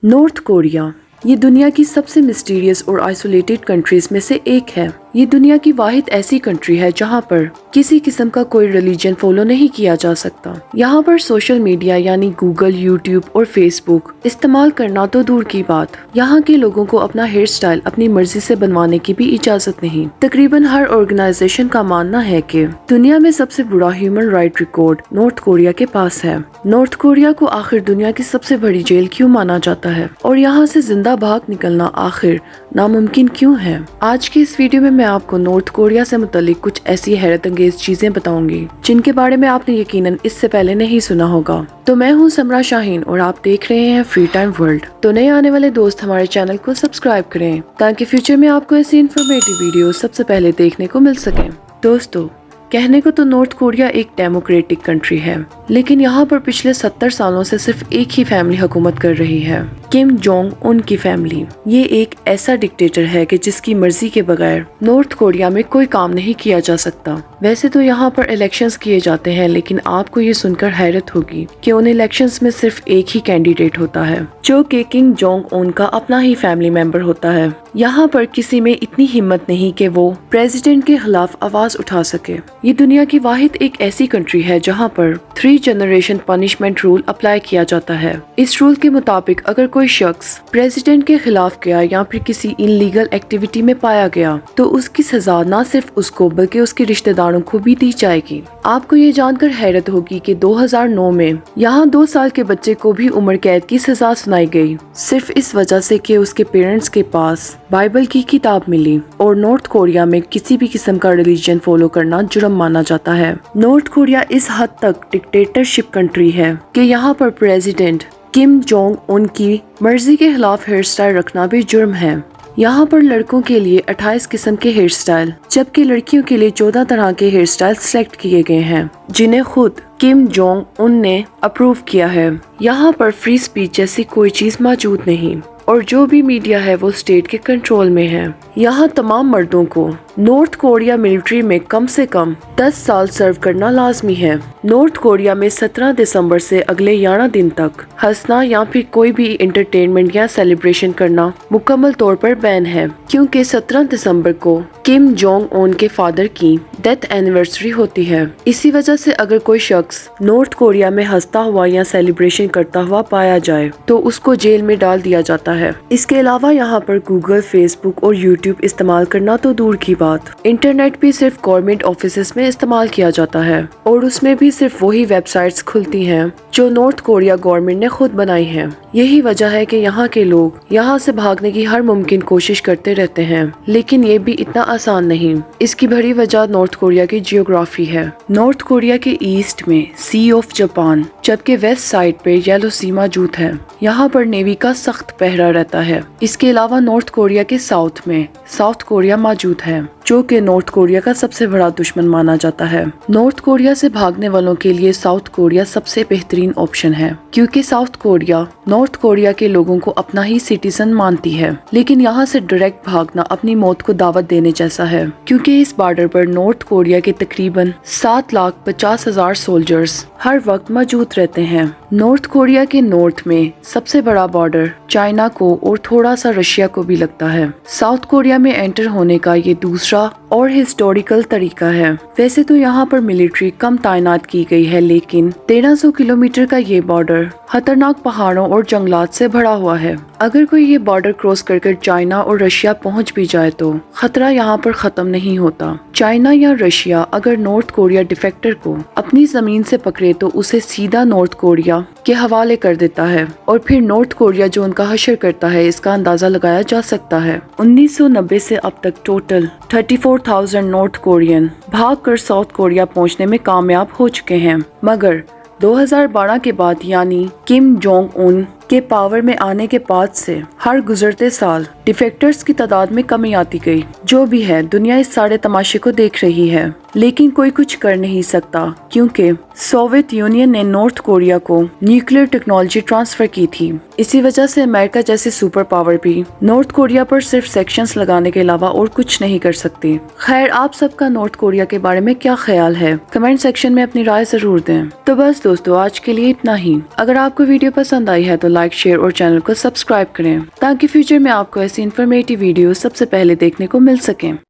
North Korea ये दुनिया की सबसे मिस्टीरियस और आइसोलेटेड कंट्रीज में से एक है। ये दुनिया की वाहिद ऐसी कंट्री है जहाँ पर किसी किस्म का कोई रिलीजन फॉलो नहीं किया जा सकता। यहाँ पर सोशल मीडिया यानी गूगल, यूट्यूब और फेसबुक इस्तेमाल करना तो दूर की बात, यहाँ के लोगों को अपना हेयर स्टाइल अपनी मर्जी से बनवाने की भी इजाजत नहीं। तकरीबन हर ऑर्गेनाइजेशन का मानना है कि दुनिया में सबसे बुरा human right record north Korea के पास है। नॉर्थ कोरिया को आखिर दुनिया की सबसे बड़ी जेल क्यों माना जाता है और यहाँ से जिंदा भाग निकलना आखिर नामुमकिन क्यों है? आज की इस वीडियो में मैं आपको नॉर्थ कोरिया से मुतालिक कुछ ऐसी हैरत अंगेज चीजें बताऊंगी जिनके बारे में आपने यकीनन इससे पहले नहीं सुना होगा। तो मैं हूँ समरा शाहीन और आप देख रहे हैं फ्री टाइम वर्ल्ड। तो नए आने वाले दोस्त हमारे चैनल को सब्सक्राइब करें ताकि फ्यूचर में आपको ऐसी इन्फॉर्मेटिव वीडियो सबसे पहले देखने को मिल सके। दोस्तों, कहने को तो नॉर्थ कोरिया एक डेमोक्रेटिक कंट्री है, लेकिन यहाँ पर पिछले 70 सालों से सिर्फ एक ही फैमिली हुकूमत कर रही है, किम जोंग उन की फैमिली। ये एक ऐसा डिक्टेटर है कि जिसकी मर्जी के बगैर नॉर्थ कोरिया में कोई काम नहीं किया जा सकता। वैसे तो यहाँ पर इलेक्शंस किए जाते हैं, लेकिन आपको ये सुनकर हैरत होगी कि उन इलेक्शंस में सिर्फ एक ही कैंडिडेट होता है जो कि किम जोंग उन का अपना ही फैमिली मेंबर होता है। यहाँ पर किसी में इतनी हिम्मत नहीं कि वो प्रेसिडेंट के खिलाफ आवाज उठा सके। ये दुनिया की वाहिद एक ऐसी कंट्री है जहाँ पर 3 जनरेशन पनिशमेंट रूल अप्लाई किया जाता है। इस रूल के मुताबिक अगर कोई शख्स प्रेसिडेंट के खिलाफ गया या फिर किसी इनलीगल एक्टिविटी में पाया गया तो उसकी सजा न सिर्फ उसको बल्कि उसके रिश्तेदारों को भी दी जाएगी। आपको ये जानकर हैरत होगी कि 2009 में यहाँ 2 साल के बच्चे को भी उम्र कैद की सजा सुनाई गई, सिर्फ इस वजह से कि उसके पेरेंट्स के पास बाइबल की किताब मिली। और नॉर्थ कोरिया में किसी भी किस्म का रिलीजन फॉलो करना जुर्म माना जाता है। नॉर्थ कोरिया इस हद तक डिक्टेटरशिप कंट्री है कि यहाँ पर प्रेसिडेंट किम जोंग उन की मर्जी के खिलाफ हेयर स्टाइल रखना भी जुर्म है। यहाँ पर लड़कों के लिए 28 किस्म के हेयर स्टाइल जबकि लड़कियों के लिए 14 तरह के हेयर स्टाइल सिलेक्ट किए गए हैं जिन्हें खुद किम जोंग उन ने अप्रूव किया है। यहाँ पर फ्री स्पीच जैसी कोई चीज मौजूद नहीं और जो भी मीडिया है वो स्टेट के कंट्रोल में है। यहाँ तमाम मर्दों को नॉर्थ कोरिया मिलिट्री में कम से कम 10 साल सर्व करना लाजमी है। नॉर्थ कोरिया में 17 दिसंबर से अगले 11 दिन तक हंसना या फिर कोई भी एंटरटेनमेंट या सेलिब्रेशन करना मुकम्मल तौर पर बैन है, क्योंकि 17 दिसंबर को किम जोंग उन के फादर की डेथ एनिवर्सरी होती है। इसी वजह से अगर कोई शख्स नॉर्थ कोरिया में हंसता हुआ या सेलिब्रेशन करता हुआ पाया जाए तो उसको जेल में डाल दिया जाता है। इसके अलावा यहाँ पर गूगल, फेसबुक और यूट्यूब इस्तेमाल करना तो दूर की बात, इंटरनेट भी सिर्फ गवर्नमेंट ऑफिसेस में इस्तेमाल किया जाता है और उसमें भी सिर्फ वही वेबसाइट्स खुलती हैं जो नॉर्थ कोरिया गवर्नमेंट ने खुद बनाई है। यही वजह है कि यहाँ के लोग यहाँ से भागने की हर मुमकिन कोशिश करते रहते हैं, लेकिन ये भी इतना आसान नहीं। इसकी बड़ी वजह नॉर्थ कोरिया की जियोग्राफी है। नॉर्थ कोरिया के ईस्ट में सी ऑफ जापान जबकि वेस्ट साइड पे येलो सी मौजूद है। यहाँ पर नेवी का सख्त पहरा रहता है। इसके अलावा नॉर्थ कोरिया के साउथ में साउथ कोरिया मौजूद है जो कि नॉर्थ कोरिया का सबसे बड़ा दुश्मन माना जाता है। नॉर्थ कोरिया से भागने वालों के लिए साउथ कोरिया सबसे बेहतरीन ऑप्शन है, क्योंकि साउथ कोरिया नॉर्थ कोरिया के लोगों को अपना ही सिटीजन मानती है, लेकिन यहाँ से डायरेक्ट भागना अपनी मौत को दावत देने जैसा है, क्योंकि इस बॉर्डर पर नॉर्थ कोरिया के तकरीबन 7,50,000 सोल्जर्स हर वक्त मौजूद रहते हैं। नॉर्थ कोरिया के नॉर्थ में सबसे बड़ा बॉर्डर चाइना को और थोड़ा सा रशिया को भी लगता है। साउथ कोरिया में एंटर होने का ये दूसरा और हिस्टोरिकल तरीका है। वैसे तो यहाँ पर मिलिट्री कम तैनात की गई है, लेकिन 1300 किलोमीटर का ये बॉर्डर खतरनाक पहाड़ों और जंगलात से भरा हुआ है। अगर कोई ये बॉर्डर क्रॉस कर चाइना और रशिया पहुँच भी जाए तो खतरा यहाँ पर खत्म नहीं होता। चाइना या रशिया अगर नॉर्थ कोरिया डिफेक्टर को अपनी जमीन से पकड़े तो उसे सीधा नॉर्थ कोरिया के हवाले कर देता है और फिर नॉर्थ कोरिया जो उनका हशर करता है इसका अंदाजा लगाया जा सकता है। 1990 से अब तक टोटल 34,000 नॉर्थ कोरियन भागकर साउथ कोरिया पहुंचने में कामयाब हो चुके हैं, मगर 2012 के बाद यानी किम जोंग उन के पावर में आने के बाद से हर गुजरते साल डिफेक्टर्स की तादाद में कमी आती गई। जो भी है, दुनिया इस सारे तमाशे को देख रही है, लेकिन कोई कुछ कर नहीं सकता क्योंकि सोवियत यूनियन ने नॉर्थ कोरिया को न्यूक्लियर टेक्नोलॉजी ट्रांसफर की थी। इसी वजह से अमेरिका जैसे सुपर पावर भी नॉर्थ कोरिया पर सिर्फ सैंक्शंस लगाने के अलावा और कुछ नहीं कर सकती। खैर, आप सबका नॉर्थ कोरिया के बारे में क्या ख्याल है? कमेंट सेक्शन में अपनी राय जरूर दें। तो बस दोस्तों, आज के लिए इतना ही। अगर आपको वीडियो पसंद आई है तो लाइक, शेयर और चैनल को सब्सक्राइब करें ताकि फ्यूचर में आपको ऐसी इन्फॉर्मेटिव वीडियो सबसे पहले देखने को मिल सके।